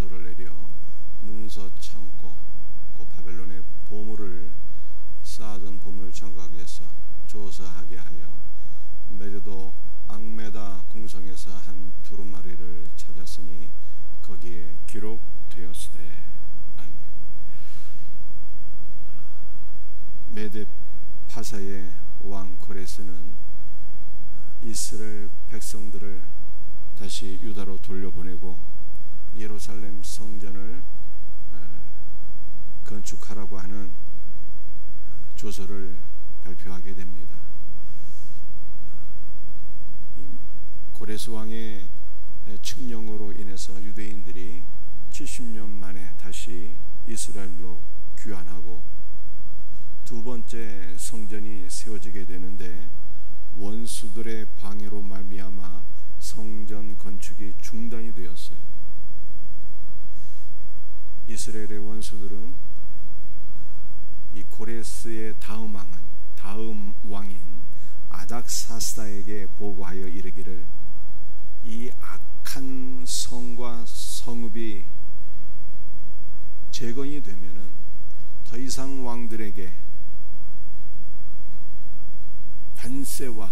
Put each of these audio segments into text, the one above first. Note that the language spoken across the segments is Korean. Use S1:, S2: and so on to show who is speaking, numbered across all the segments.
S1: 조서를 내려 문서 창고, 그 바벨론의 보물을 쌓아둔 보물 청각에서 조서하게 하여 메르도 앙메다 궁성에서 한 두루마리를 찾았으니 거기에 기록되었으되. 아멘. 메데 파사의 왕 고레스는 이스라엘 백성들을 다시 유다로 돌려보내고 예루살렘 성전을 건축하라고 하는 조서를 발표하게 됩니다. 고레스 왕의 칙령으로 인해서 유대인들이 70년 만에 다시 이스라엘로 귀환하고 두 번째 성전이 세워지게 되는데 원수들의 방해로 말미암아 성전 건축이 중단이 되었어요. 이스라엘의 원수들은 이 고레스의 다음 왕인 아닥사스다에게 보고하여 이르기를 이 악한 성과 성읍이 재건이 되면은 더 이상 왕들에게 관세와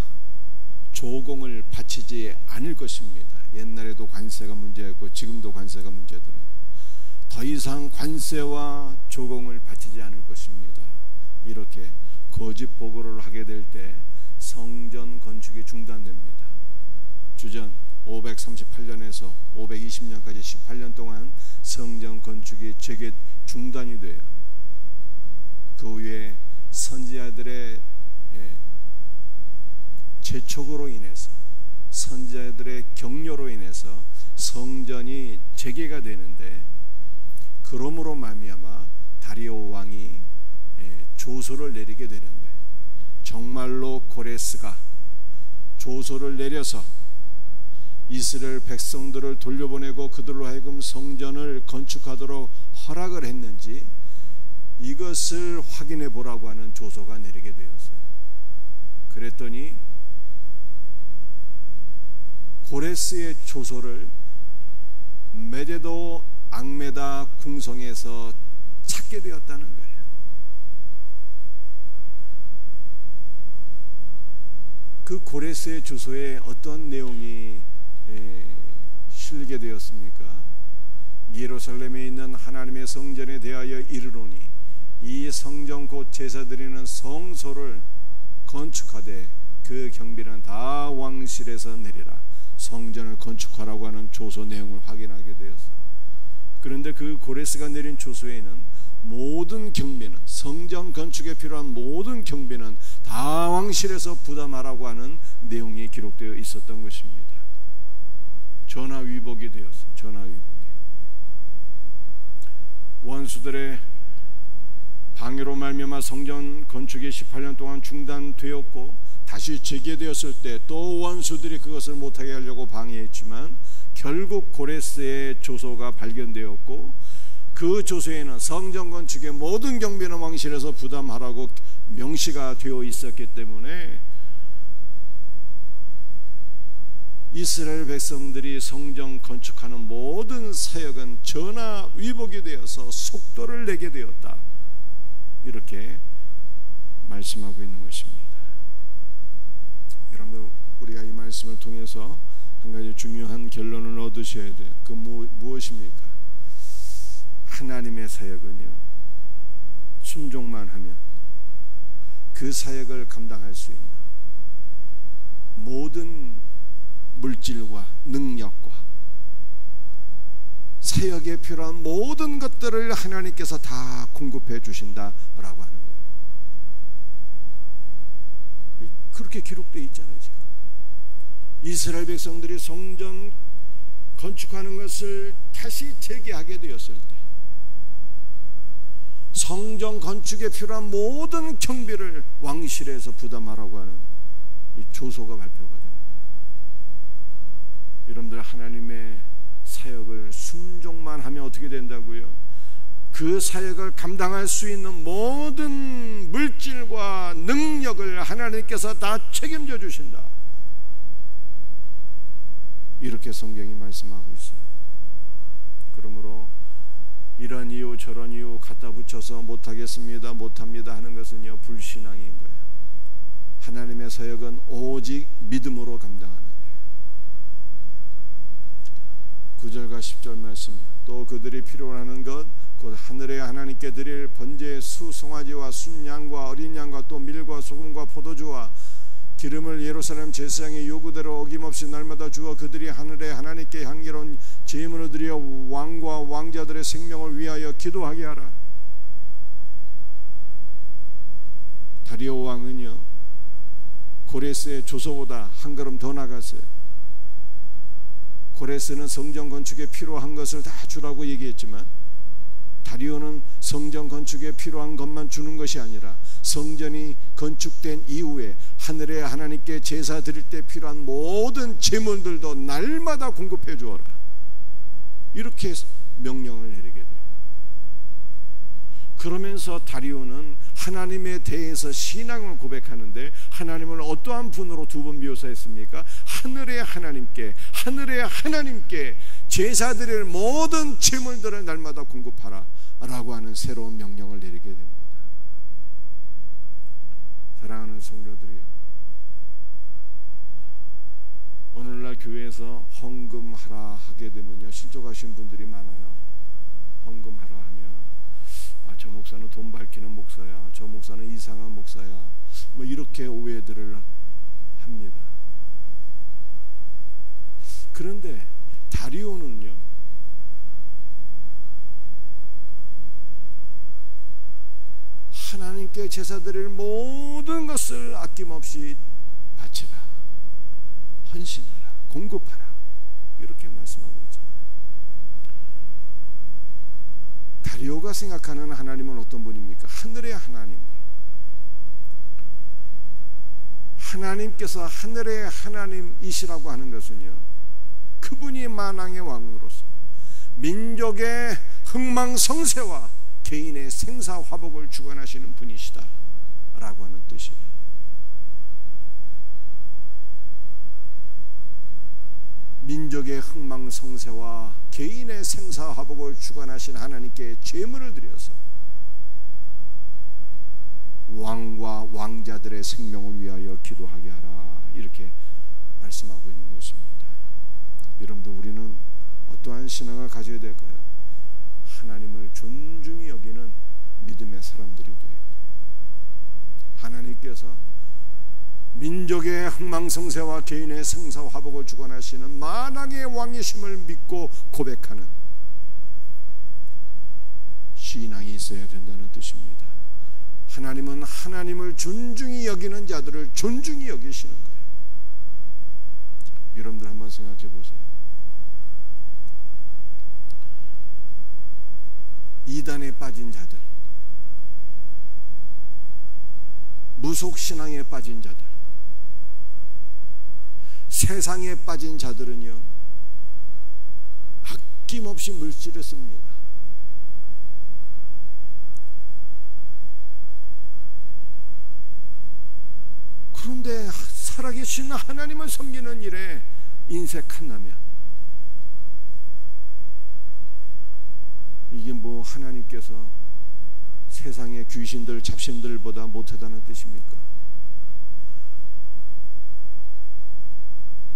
S1: 조공을 바치지 않을 것입니다. 옛날에도 관세가 문제였고 지금도 관세가 문제더라. 더 이상 관세와 조공을 바치지 않을 것입니다. 이렇게 거짓 보고를 하게 될 때 성전 건축이 중단됩니다. 주전 538년에서 520년까지 18년 동안 성전 건축이 재개 중단이 돼요. 그 후에 선지자들의 재촉으로 인해서, 선지자들의 격려로 인해서 성전이 재개가 되는데, 그러므로 말미암아 다리오 왕이 조서를 내리게 되는 거예요. 정말로 고레스가 조서를 내려서 이스라엘 백성들을 돌려보내고 그들로 하여금 성전을 건축하도록 허락을 했는지 이것을 확인해 보라고 하는 조서가 내리게 되었어요. 그랬더니 고레스의 조서를 메데도 앙메다 궁성에서 찾게 되었다는 거예요. 그 고레스의 조서에 어떤 내용이 실리게 되었습니까? 예루살렘에 있는 하나님의 성전에 대하여 이르노니 이 성전 곧 제사 드리는 성소를 건축하되 그 경비는 다 왕실에서 내리라. 성전을 건축하라고 하는 조서 내용을 확인하게 되었어요. 그런데 그 고레스가 내린 조서에는 모든 경비는, 성전 건축에 필요한 모든 경비는 다 왕실에서 부담하라고 하는 내용이 기록되어 있었던 것입니다. 전화위복이 되었어요. 전화위복이. 원수들의 방해로 말미암아 성전 건축이 18년 동안 중단되었고 다시 재개되었을 때 또 원수들이 그것을 못하게 하려고 방해했지만 결국 고레스의 조서가 발견되었고 그 조서에는 성전 건축의 모든 경비는 왕실에서 부담하라고 명시가 되어 있었기 때문에 이스라엘 백성들이 성전 건축하는 모든 사역은 전화위복이 되어서 속도를 내게 되었다. 이렇게 말씀하고 있는 것입니다. 여러분들, 우리가 이 말씀을 통해서 한 가지 중요한 결론을 얻으셔야 돼요. 그 무엇입니까? 하나님의 사역은요, 순종만 하면 그 사역을 감당할 수 있는 모든 물질과 능력과 사역에 필요한 모든 것들을 하나님께서 다 공급해 주신다라고 하는 거예요. 그렇게 기록되어 있잖아요. 지금 이스라엘 백성들이 성전 건축하는 것을 다시 재개하게 되었을 때 성전 건축에 필요한 모든 경비를 왕실에서 부담하라고 하는 이 조서가 발표가 됩니다. 여러분들, 하나님의 사역을 순종만 하면 어떻게 된다고요? 그 사역을 감당할 수 있는 모든 물질과 능력을 하나님께서 다 책임져 주신다. 이렇게 성경이 말씀하고 있어요. 그러므로 이런 이유 저런 이유 갖다 붙여서 못하겠습니다 못합니다 하는 것은요 불신앙인 거예요. 하나님의 사역은 오직 믿음으로 감당하는 거예요. 9절과 10절 말씀이요. 또 그들이 필요로 하는 것 곧 하늘의 하나님께 드릴 번제의 수송아지와 순양과 어린 양과 또 밀과 소금과 포도주와 기름을 예루살렘 제사장의 요구대로 어김없이 날마다 주어 그들이 하늘의 하나님께 향기로운 제물을 드려 왕과 왕자들의 생명을 위하여 기도하게 하라. 다리오 왕은요 고레스의 조소보다 한 걸음 더 나갔어요. 고레스는 성전 건축에 필요한 것을 다 주라고 얘기했지만 다리오는 성전 건축에 필요한 것만 주는 것이 아니라 성전이 건축된 이후에 하늘의 하나님께 제사 드릴 때 필요한 모든 제물들도 날마다 공급해 주어라. 이렇게 명령을 내리게 돼요. 그러면서 다리오는 하나님에 대해서 신앙을 고백하는데 하나님을 어떠한 분으로 두 번 묘사했습니까? 하늘의 하나님께 제사 드릴 모든 제물들을 날마다 공급하라 라고 하는 새로운 명령을 내리게 됩니다. 사랑하는 성도들이요, 오늘날 교회에서 헌금하라 하게 되면요 실족하신 분들이 많아요. 헌금하라 하면 저 목사는 돈 밝히는 목사야, 저 목사는 이상한 목사야, 뭐 이렇게 오해들을 합니다. 그런데 다리오는요 하나님께 제사 드릴 모든 것을 아낌없이 바치라, 헌신하라, 공급하라 이렇게 말씀하고 있죠. 다리오가 생각하는 하나님은 어떤 분입니까? 하늘의 하나님. 하나님께서 하늘의 하나님이시라고 하는 것은요 그분이 만왕의 왕으로서 민족의 흥망성쇠와 개인의 생사화복을 주관하시는 분이시다 라고 하는 뜻이에요. 민족의 흥망성쇠와 개인의 생사화복을 주관하신 하나님께 제물을 드려서 왕과 왕자들의 생명을 위하여 기도하게 하라 이렇게 말씀하고 있는 것입니다. 여러분들 우리는 어떠한 신앙을 가져야 될까요? 하나님을 존중히 여기는 믿음의 사람들이 되어야 돼요. 하나님께서 민족의 흥망성쇠와 개인의 생사화복을 주관하시는 만왕의 왕이심을 믿고 고백하는 신앙이 있어야 된다는 뜻입니다. 하나님은 하나님을 존중히 여기는 자들을 존중히 여기시는 거예요. 여러분들 한번 생각해 보세요. 이단에 빠진 자들, 무속신앙에 빠진 자들, 세상에 빠진 자들은요 아낌없이 물질을 씁니다. 그런데 살아계신 하나님을 섬기는 일에 인색한다면 이게 뭐 하나님께서 세상의 귀신들 잡신들보다 못하다는 뜻입니까?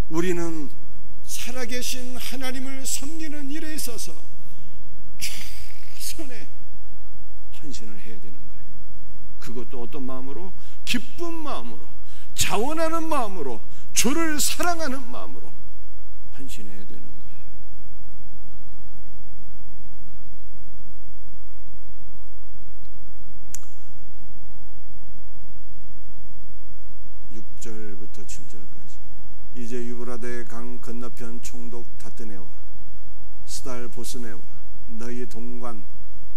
S1: 우리는 살아계신 하나님을 섬기는 일에 있어서 최선의 헌신을 해야 되는 거예요. 그것도 어떤 마음으로? 기쁜 마음으로, 자원하는 마음으로, 주를 사랑하는 마음으로 헌신해야 되는 거예요. 6절부터 7절까지 이제 유브라데 강 건너편 총독 다뜨네와 스달 보스네와 너희 동관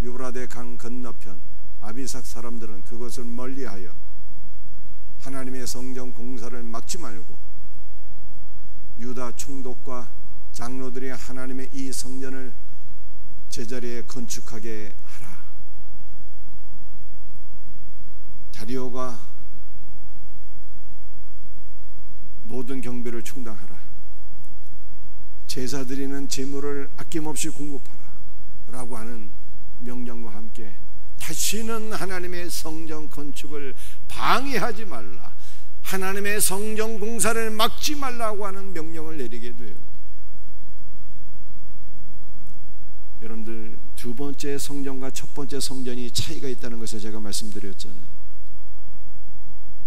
S1: 유브라데 강 건너편 아비삭 사람들은 그것을 멀리하여 하나님의 성전 공사를 막지 말고 유다 총독과 장로들이 하나님의 이 성전을 제자리에 건축하게 하라. 다리오가 모든 경배를 충당하라. 제사 드리는 제물을 아낌없이 공급하라. 라고 하는 명령과 함께 다시는 하나님의 성전 건축을 방해하지 말라, 하나님의 성전 공사를 막지 말라고 하는 명령을 내리게 돼요. 여러분들, 두 번째 성전과 첫 번째 성전이 차이가 있다는 것을 제가 말씀드렸잖아요.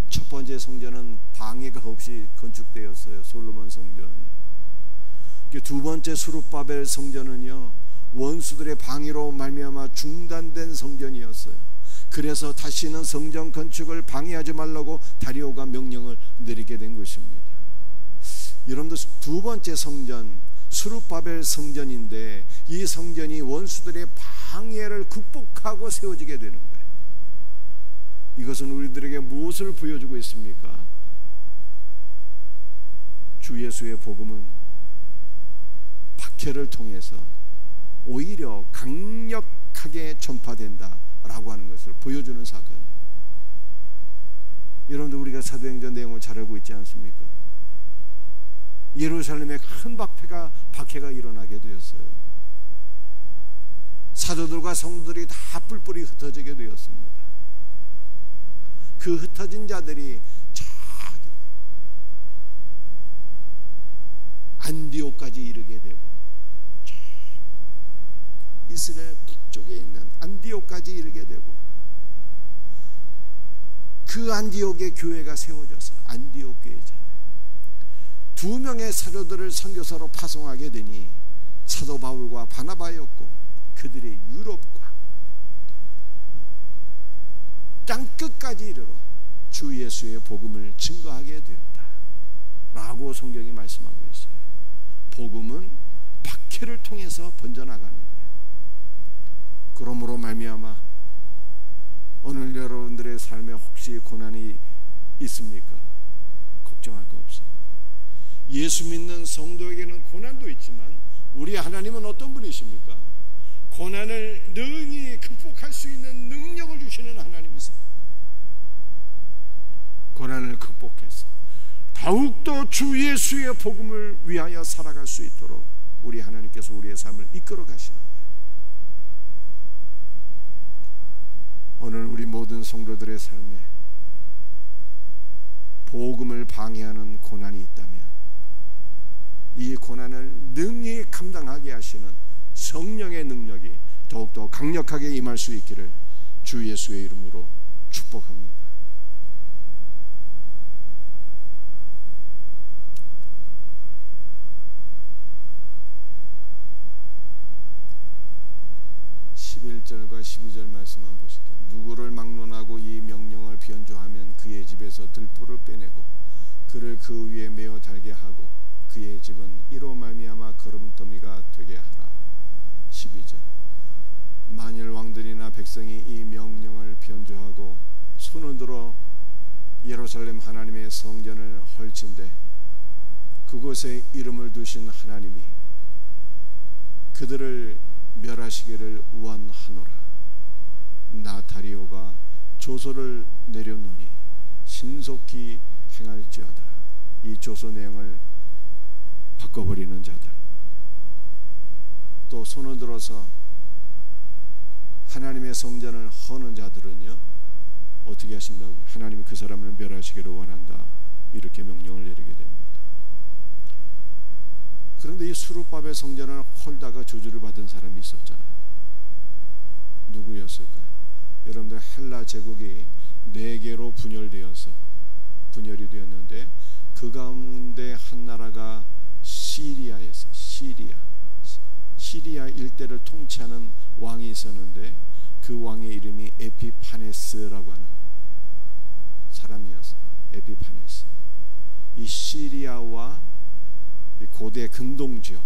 S1: 첫 번째 성전은 방해가 없이 건축되었어요. 솔로몬 성전. 두 번째 수룹바벨 성전은요, 원수들의 방해로 말미암아 중단된 성전이었어요. 그래서 다시는 성전 건축을 방해하지 말라고 다리오가 명령을 내리게 된 것입니다. 여러분들, 두 번째 성전 수룹바벨 성전인데 이 성전이 원수들의 방해를 극복하고 세워지게 되는 거예요. 이것은 우리들에게 무엇을 보여주고 있습니까? 주 예수의 복음은 박해를 통해서 오히려 강력하게 전파된다라고 하는 것을 보여주는 사건이에요. 여러분들, 우리가 사도행전 내용을 잘 알고 있지 않습니까? 예루살렘에 큰 박해가 일어나게 되었어요. 사도들과 성도들이 다 뿔뿔이 흩어지게 되었습니다. 그 흩어진 자들이 안디옥까지 이르게 되고, 이스라엘 북쪽에 있는 안디옥까지 이르게 되고, 그 안디옥의 교회가 세워져서 안디옥 교회잖아요. 두 명의 사도들을 선교사로 파송하게 되니 사도 바울과 바나바였고, 그들이 유럽과 땅끝까지 이르러 주 예수의 복음을 증거하게 되었다 라고 성경이 말씀하고 있어요. 복음은 박해를 통해서 번져나가는 거예요. 그러므로 말미암아 오늘 여러분들의 삶에 혹시 고난이 있습니까? 걱정할 거 없어요. 예수 믿는 성도에게는 고난도 있지만 우리 하나님은 어떤 분이십니까? 고난을 능히 극복할 수 있는 능력을 주시는 하나님이세요. 고난을 극복해서 더욱더 주 예수의 복음을 위하여 살아갈 수 있도록 우리 하나님께서 우리의 삶을 이끌어 가시는 거예요. 오늘 우리 모든 성도들의 삶에 복음을 방해하는 고난이 있다면 이 고난을 능히 감당하게 하시는 성령의 능력이 더욱더 강력하게 임할 수 있기를 주 예수의 이름으로 축복합니다. (11절과 12절) 말씀 한번 보실게요. 누구를 막론하고 이 명령을 변조하면 그의 집에서 들보를 빼내고 그를 그 위에 메어 달게 하고 그의 집은 이로 말미암아 거름더미가 되게 하라. 12절. 만일 왕들이나 백성이 이 명령을 변조하고 손을 들어 예루살렘 하나님의 성전을 헐친데 그곳에 이름을 두신 하나님이 그들을 멸하시기를 원하노라. 나 다리오가 조서를 내려놓으니 신속히 행할지어다. 이 조서 내용을 바꿔버리는 자들, 또 손을 들어서 하나님의 성전을 허는 자들은요 어떻게 하신다고? 하나님이 그 사람을 멸하시기를 원한다, 이렇게 명령을 내리게 됩니다. 그런데 이 수룹바벨 성전을 헐다가 저주를 받은 사람이 있었잖아요. 누구였을까요? 여러분들, 헬라 제국이 4개로 분열이 되었는데 그 가운데 한 나라가 시리아에서 시리아 일대를 통치하는 왕이 있었는데 그 왕의 이름이 에피파네스라고 하는 사람이었어요. 에피파네스. 이 시리아와 고대 근동지역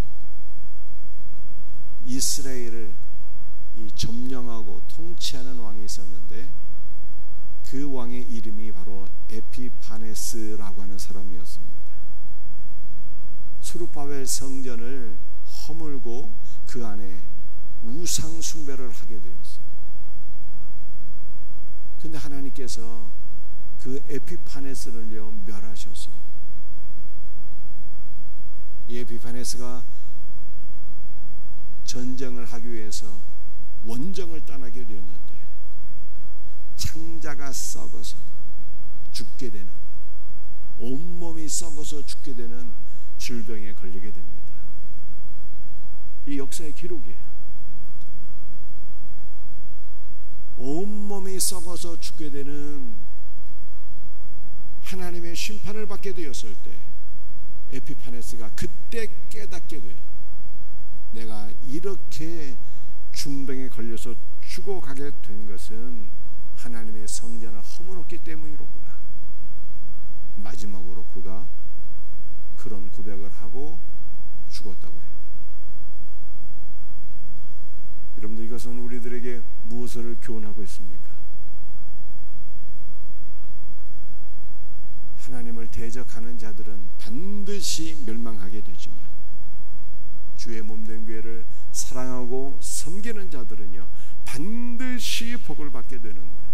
S1: 이스라엘을 점령하고 통치하는 왕이 있었는데 그 왕의 이름이 바로 에피파네스라고 하는 사람이었습니다. 수룹바벨 성전을 허물고 그 안에 우상 숭배를 하게 되었어요. 근데 하나님께서 그 에피파네스를요 멸하셨어요. 이 에피파네스가 전쟁을 하기 위해서 원정을 떠나게 되었는데 창자가 썩어서 죽게 되는, 온몸이 썩어서 죽게 되는 질병에 걸리게 됩니다. 이 역사의 기록이에요. 온몸이 썩어서 죽게 되는, 하나님의 심판을 받게 되었을 때 에피파네스가 그때 깨닫게 돼요. 내가 이렇게 중병에 걸려서 죽어가게 된 것은 하나님의 성전을 허물었기 때문이로구나. 마지막으로 그가 그런 고백을 하고 죽었다고 해요. 여러분들, 이것은 우리들에게 무엇을 교훈하고 있습니까? 하나님을 대적하는 자들은 반드시 멸망하게 되지만 주의 몸된 교회를 사랑하고 섬기는 자들은요 반드시 복을 받게 되는 거예요.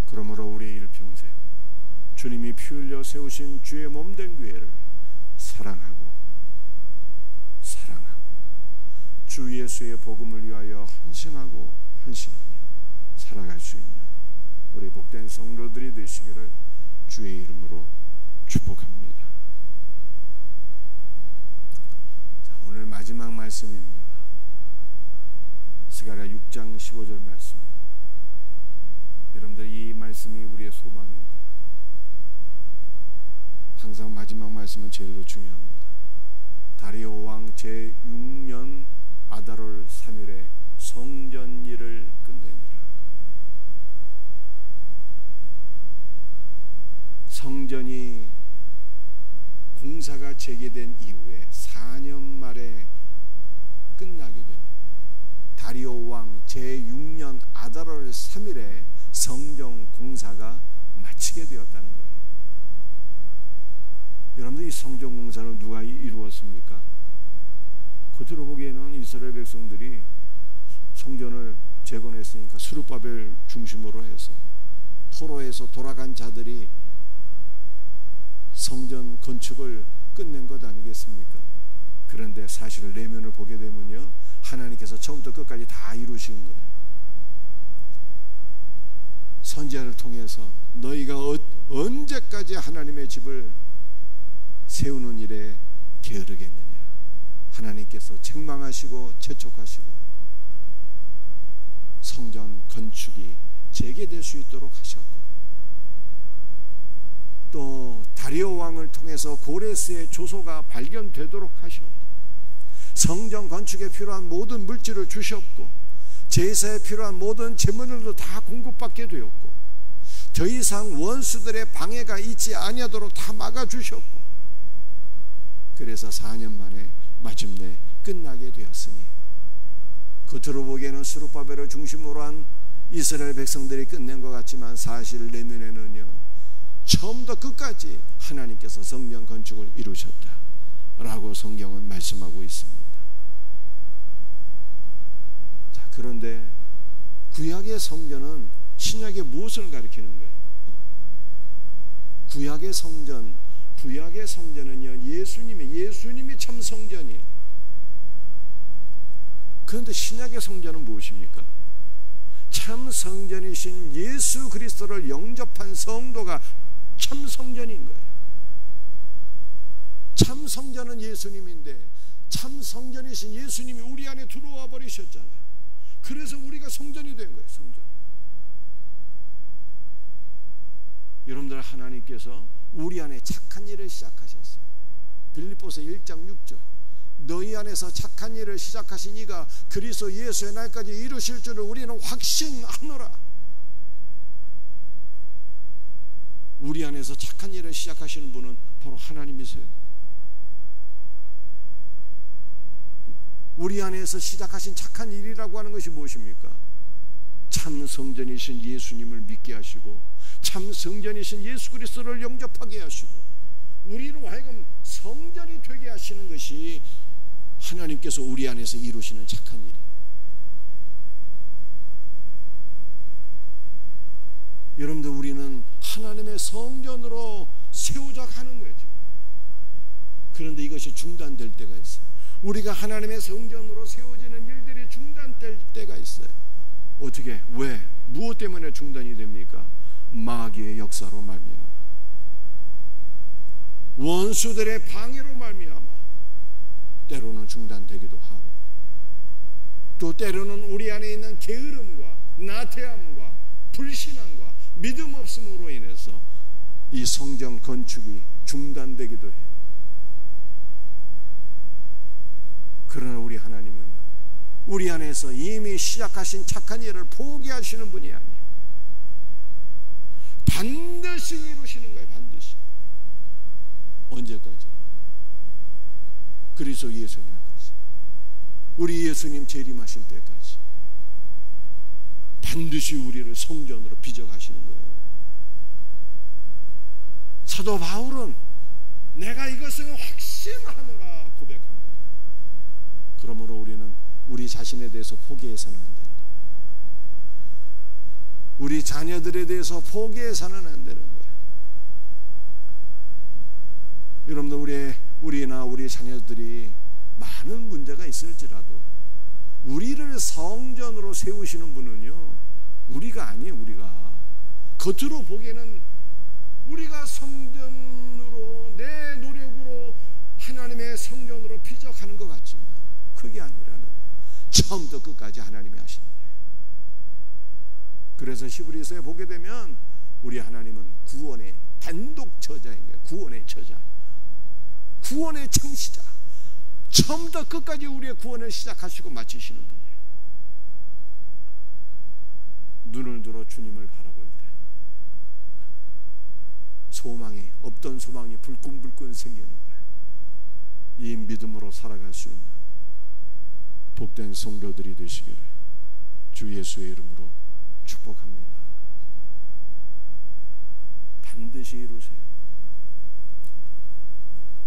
S1: 그러므로 우리의 일평생 주님이 피 흘려 세우신 주의 몸된 교회를 사랑하고 주 예수의 복음을 위하여 헌신하고 헌신하며 살아갈 수 있는 우리 복된 성도들이 되시기를 주의 이름으로 축복합니다. 자, 오늘 마지막 말씀입니다. 스가랴 6장 15절 말씀. 여러분들, 이 말씀이 우리의 소망인 거예요. 항상 마지막 말씀은 제일로 중요합니다. 다리오 왕 제6년 아달월 3일에 성전 일을 끝내니라. 성전이 공사가 재개된 이후에 4년 만에 끝나게 돼요. 다리오 왕 제6년 아달월 3일에 성전 공사가 마치게 되었다는 거예요. 여러분들, 이 성전 공사를 누가 이루었습니까? 겉으로 보기에는 이스라엘 백성들이 성전을 재건했으니까 스룹바벨 중심으로 해서 토로에서 돌아간 자들이 성전 건축을 끝낸 것 아니겠습니까? 그런데 사실 내면을 보게 되면요, 하나님께서 처음부터 끝까지 다 이루신 거예요. 선지자를 통해서 너희가 언제까지 하나님의 집을 세우는 일에 게으르겠느냐. 하나님께서 책망하시고 재촉하시고 성전 건축이 재개될 수 있도록 하셨고, 또 다리오 왕을 통해서 고레스의 조소가 발견되도록 하셨고, 성전 건축에 필요한 모든 물질을 주셨고, 제사에 필요한 모든 제물들도 다 공급받게 되었고, 더 이상 원수들의 방해가 있지 아니하도록 다 막아주셨고, 그래서 4년 만에 마침내 끝나게 되었으니, 겉으로 보기에는 스룹바벨을 중심으로 한 이스라엘 백성들이 끝낸 것 같지만 사실 내면에는요, 처음부터 끝까지 하나님께서 성전 건축을 이루셨다라고 성경은 말씀하고 있습니다. 자, 그런데 구약의 성전은 신약의 무엇을 가리키는 거예요? 구약의 성전은요, 예수님이 참 성전이에요. 그런데 신약의 성전은 무엇입니까? 참 성전이신 예수 그리스도를 영접한 성도가 참 성전인 거예요. 참 성전은 예수님인데 참 성전이신 예수님이 우리 안에 들어와 버리셨잖아요. 그래서 우리가 성전이 된 거예요. 성전. 여러분들, 하나님께서 우리 안에 착한 일을 시작하셨어요. 빌립보서 1장 6절. 너희 안에서 착한 일을 시작하신 이가 그리스도 예수의 날까지 이루실 줄을 우리는 확신하노라. 우리 안에서 착한 일을 시작하시는 분은 바로 하나님이세요. 우리 안에서 시작하신 착한 일이라고 하는 것이 무엇입니까? 참 성전이신 예수님을 믿게 하시고, 참 성전이신 예수 그리스도를 영접하게 하시고, 우리로 하여금 성전이 되게 하시는 것이 하나님께서 우리 안에서 이루시는 착한 일이에요. 여러분들, 우리는 하나님의 성전으로 세우자 하는 거예요 지금. 그런데 이것이 중단될 때가 있어요. 우리가 하나님의 성전으로 세워지는 일들이 중단될 때가 있어요. 어떻게? 왜? 무엇 때문에 중단이 됩니까? 마귀의 역사로 말미암아, 원수들의 방해로 말미암아 때로는 중단되기도 하고, 또 때로는 우리 안에 있는 게으름과 나태함과 불신앙과 믿음 없음으로 인해서 이 성전 건축이 중단되기도 해요. 그러나 우리 하나님은요, 우리 안에서 이미 시작하신 착한 일을 포기하시는 분이 아니에요. 반드시 이루시는 거예요. 반드시. 언제까지? 그리스도 예수의 날까지, 우리 예수님 재림하실 때까지 반드시 우리를 성전으로 빚어가시는 거예요. 사도 바울은 내가 이것을 확신하노라 고백한 거예요. 그러므로 우리는 우리 자신에 대해서 포기해서는 안 되는 거예요. 우리 자녀들에 대해서 포기해서는 안 되는 거예요. 여러분들, 우리나 우리 자녀들이 많은 문제가 있을지라도 우리를 성전으로 세우시는 분은요, 우리가 아니에요. 우리가 겉으로 보기에는 우리가 성전으로, 내 노력으로 하나님의 성전으로 피적하는 것 같지만 그게 아니라는 거예요. 처음부터 끝까지 하나님이 하신 거예요. 그래서 히브리서에 보게 되면 우리 하나님은 구원의 단독 저자인 거예요. 구원의 저자, 구원의 창시자, 처음부터 끝까지 우리의 구원을 시작하시고 마치시는 분이에요. 눈을 들어 주님을 바라볼 때 소망이, 없던 소망이 불끈불끈 생기는 거예요. 이 믿음으로 살아갈 수 있는 복된 성도들이 되시기를 주 예수의 이름으로 축복합니다. 반드시 이루세요.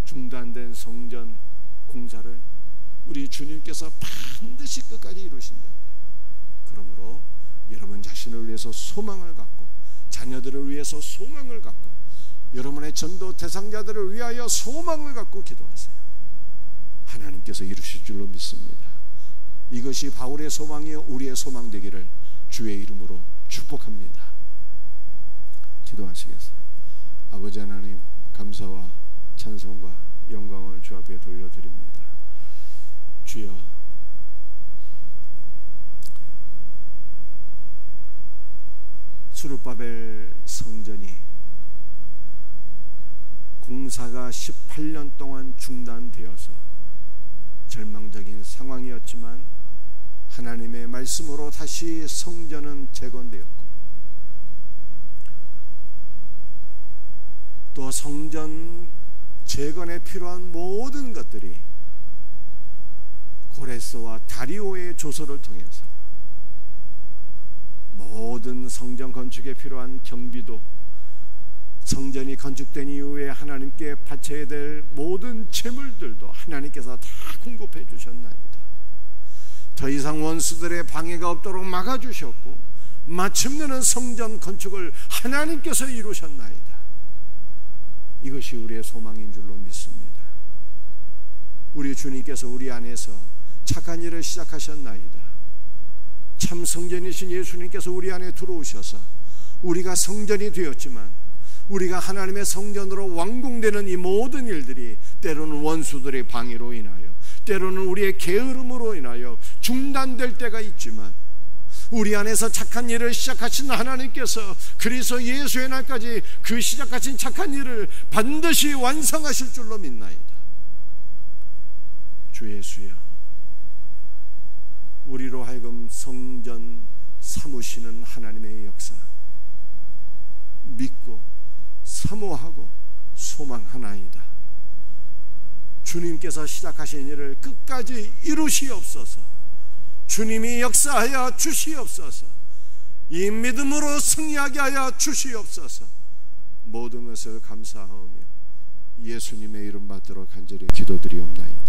S1: 중단된 성전 공사를 우리 주님께서 반드시 끝까지 이루신다. 그러므로 여러분 자신을 위해서 소망을 갖고, 자녀들을 위해서 소망을 갖고, 여러분의 전도 대상자들을 위하여 소망을 갖고 기도하세요. 하나님께서 이루실 줄로 믿습니다. 이것이 바울의 소망이요 우리의 소망 되기를 주의 이름으로 축복합니다. 기도하시겠어요? 아버지 하나님, 감사와 찬송과 영광을 주 앞에 돌려드립니다. 주여, 스룹바벨 성전이 공사가 18년 동안 중단되어서 절망적인 상황이었지만 하나님의 말씀으로 다시 성전은 재건되었고, 또 성전 재건에 필요한 모든 것들이 고레스와 다리오의 조서를 통해서 모든 성전 건축에 필요한 경비도, 성전이 건축된 이후에 하나님께 바쳐야 될 모든 재물들도 하나님께서 다 공급해 주셨나이다. 더 이상 원수들의 방해가 없도록 막아주셨고, 마침내는 성전 건축을 하나님께서 이루셨나이다. 이것이 우리의 소망인 줄로 믿습니다. 우리 주님께서 우리 안에서 착한 일을 시작하셨나이다. 참 성전이신 예수님께서 우리 안에 들어오셔서 우리가 성전이 되었지만, 우리가 하나님의 성전으로 완공되는 이 모든 일들이 때로는 원수들의 방해로 인하여, 때로는 우리의 게으름으로 인하여 중단될 때가 있지만, 우리 안에서 착한 일을 시작하신 하나님께서 그리스도 예수의 날까지 그 시작하신 착한 일을 반드시 완성하실 줄로 믿나이다. 주 예수여, 우리로 하여금 성전 삼으시는 하나님의 역사 믿고 사모하고 소망하나이다. 주님께서 시작하신 일을 끝까지 이루시옵소서. 주님이 역사하여 주시옵소서. 이 믿음으로 승리하게 하여 주시옵소서. 모든 것을 감사하오며 예수님의 이름 받들어 간절히 기도드리옵나이다.